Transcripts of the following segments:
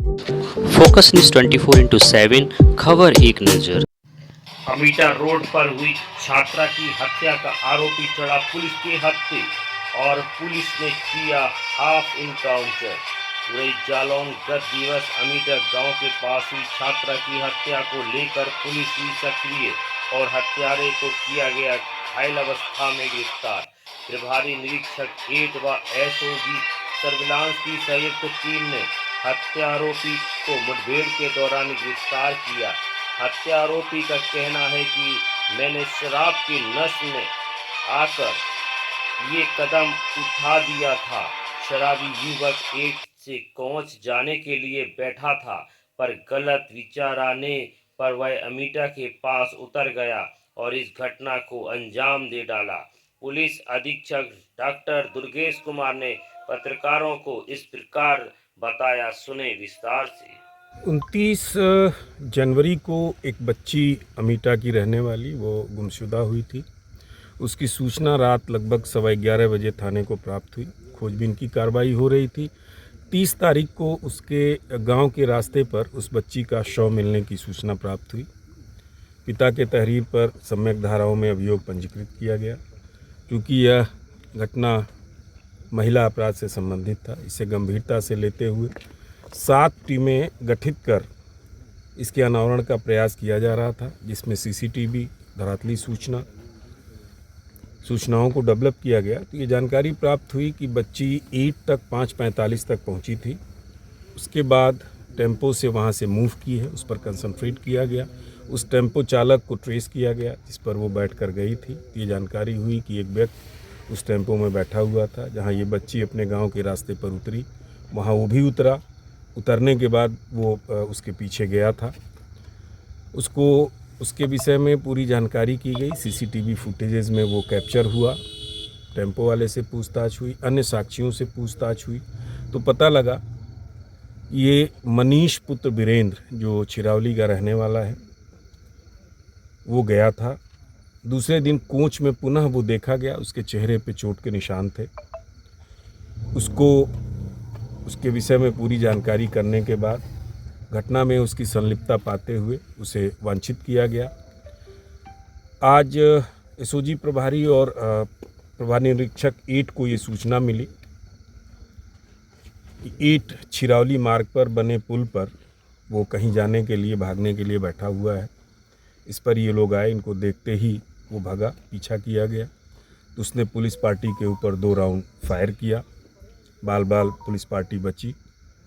Focus news 24/7 खबर एक नजर। अमीटा रोड पर हुई छात्रा की हत्या का आरोपी चढ़ा पुलिस के हत्थे और पुलिस ने किया हाफ इनकाउंटर। वही जालौन गत दिवस अमीटा गांव के पास हुई छात्रा की हत्या को लेकर पुलिस हुई सक्रिय और हत्यारे को किया गया घायल अवस्था में गिरफ्तार। प्रभारी निरीक्षक 8 व एसओजी सर्विलांस की संयुक्त टीम ने हत्या आरोपी को मुठभेड़ के दौरान गिरफ्तार किया। हत्या आरोपी का कहना है कि मैंने शराब की नशे में आकर ये कदम उठा दिया था। शराबी युवक एक से पहुंच जाने के लिए बैठा था, पर गलत विचार आने पर वह अमीटा के पास उतर गया और इस घटना को अंजाम दे डाला। पुलिस अधीक्षक डॉक्टर दुर्गेश कुमार ने पत्रकारों को इस प्रकार बताया, सुने विस्तार से। 29 जनवरी को एक बच्ची अमीटा की रहने वाली वो गुमशुदा हुई थी। उसकी सूचना रात लगभग 11:15 बजे थाने को प्राप्त हुई। खोजबीन की कार्रवाई हो रही थी। 30 तारीख को उसके गांव के रास्ते पर उस बच्ची का शव मिलने की सूचना प्राप्त हुई। पिता के तहरीर पर सम्यक धाराओं में अभियोग पंजीकृत किया गया। क्योंकि यह घटना महिला अपराध से संबंधित था, इसे गंभीरता से लेते हुए 7 टीमें गठित कर इसके अनावरण का प्रयास किया जा रहा था, जिसमें सीसीटीवी, धरातली सूचनाओं को डेवलप किया गया। तो ये जानकारी प्राप्त हुई कि बच्ची 5:45 तक पहुंची थी। उसके बाद टेम्पो से वहां से मूव की है, उस पर कंसंट्रेट किया गया। उस टेम्पो चालक को ट्रेस किया गया जिस पर वो बैठ कर गई थी। ये जानकारी हुई कि एक व्यक्ति उस टेम्पो में बैठा हुआ था। जहाँ ये बच्ची अपने गाँव के रास्ते पर उतरी, वहाँ वो भी उतरा। उतरने के बाद वो उसके पीछे गया था। उसके विषय में पूरी जानकारी की गई। सीसीटीवी फुटेजेस में वो कैप्चर हुआ। टेम्पो वाले से पूछताछ हुई, अन्य साक्षियों से पूछताछ हुई, तो पता लगा ये मनीष पुत्र वीरेंद्र जो चिरावली का रहने वाला है, वो गया था। दूसरे दिन कोच में पुनः वो देखा गया। उसके चेहरे पे चोट के निशान थे। उसके विषय में पूरी जानकारी करने के बाद घटना में उसकी संलिप्तता पाते हुए उसे वांछित किया गया। आज एसओजी प्रभारी और प्रभारी निरीक्षक 8 को ये सूचना मिली कि 8 छिरावली मार्ग पर बने पुल पर वो कहीं जाने के लिए, भागने के लिए बैठा हुआ है। इस पर ये लोग आए, इनको देखते ही वो भागा, पीछा किया गया। तो उसने पुलिस पार्टी के ऊपर 2 राउंड फायर किया। बाल पुलिस पार्टी बची।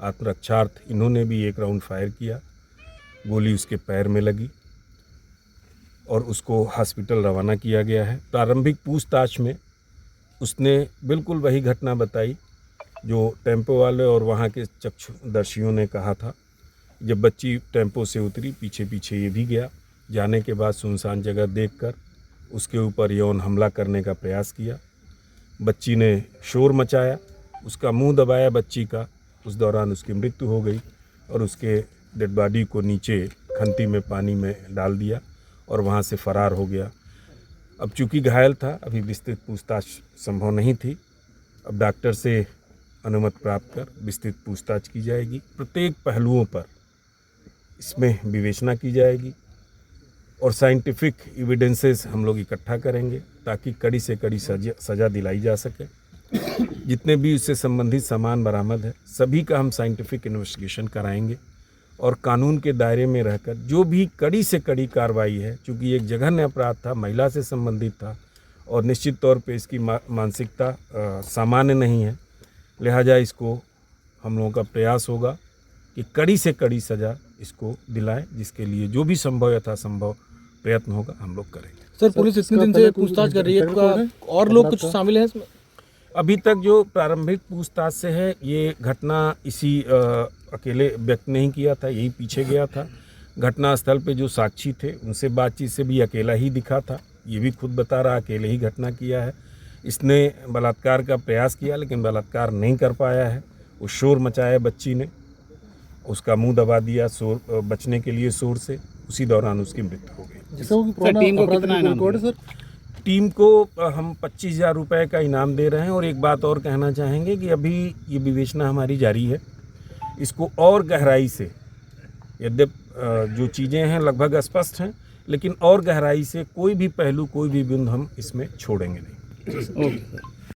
आत्मरक्षार्थ इन्होंने भी 1 राउंड फायर किया। गोली उसके पैर में लगी और उसको हॉस्पिटल रवाना किया गया है। प्रारंभिक पूछताछ में उसने बिल्कुल वही घटना बताई जो टेम्पो वाले और वहाँ के चक्षुदर्शियों ने कहा था। जब बच्ची टेम्पो से उतरी, पीछे पीछे ये भी गया। जाने के बाद सुनसान जगह देखकर उसके ऊपर यौन हमला करने का प्रयास किया। बच्ची ने शोर मचाया, उसका मुंह दबाया बच्ची का। उस दौरान उसकी मृत्यु हो गई और उसके डेड बॉडी को नीचे खंती में पानी में डाल दिया और वहाँ से फरार हो गया। अब चूँकि घायल था, अभी विस्तृत पूछताछ संभव नहीं थी। अब डॉक्टर से अनुमति प्राप्त कर विस्तृत पूछताछ की जाएगी। प्रत्येक पहलुओं पर इसमें विवेचना की जाएगी और साइंटिफिक एविडेंसेस हम लोग इकट्ठा करेंगे ताकि कड़ी से कड़ी सज़ा दिलाई जा सके। जितने भी उससे संबंधित सामान बरामद है, सभी का हम साइंटिफिक इन्वेस्टिगेशन कराएंगे और कानून के दायरे में रहकर जो भी कड़ी से कड़ी कार्रवाई है, चूँकि एक जघन्य अपराध था, महिला से संबंधित था और निश्चित तौर पे इसकी मानसिकता सामान्य नहीं है, लिहाजा इसको हम लोगों का प्रयास होगा कि कड़ी से कड़ी सज़ा इसको दिलाएं, जिसके लिए जो भी संभव यथासंभव प्रयत्न होगा हम लोग करेंगे। सर, पुलिस इतने दिन से पूछताछ कर रही है, और लोग कुछ शामिल हैं इसमें? अभी तक जो प्रारंभिक पूछताछ से है, ये घटना इसी अकेले व्यक्ति नहीं किया था, यही पीछे गया था। घटनास्थल पे जो साक्षी थे उनसे बातचीत से भी अकेला ही दिखा था। ये भी खुद बता रहा अकेले ही घटना किया है। इसने बलात्कार का प्रयास किया लेकिन बलात्कार नहीं कर पाया है। वो शोर मचाया बच्ची ने, उसका मुंह दबा दिया शोर बचने के लिए शोर से। उसी दौरान उसकी मृत्यु हो गई। टीम को कितना इनाम दिया सर? टीम को हम 25,000 रुपये का इनाम दे रहे हैं। और एक बात और कहना चाहेंगे कि अभी ये विवेचना हमारी जारी है। इसको और गहराई से, यद्यपि जो चीज़ें हैं लगभग स्पष्ट हैं, लेकिन और गहराई से कोई भी पहलू, कोई भी बिंदु हम इसमें छोड़ेंगे नहीं। Okay sir.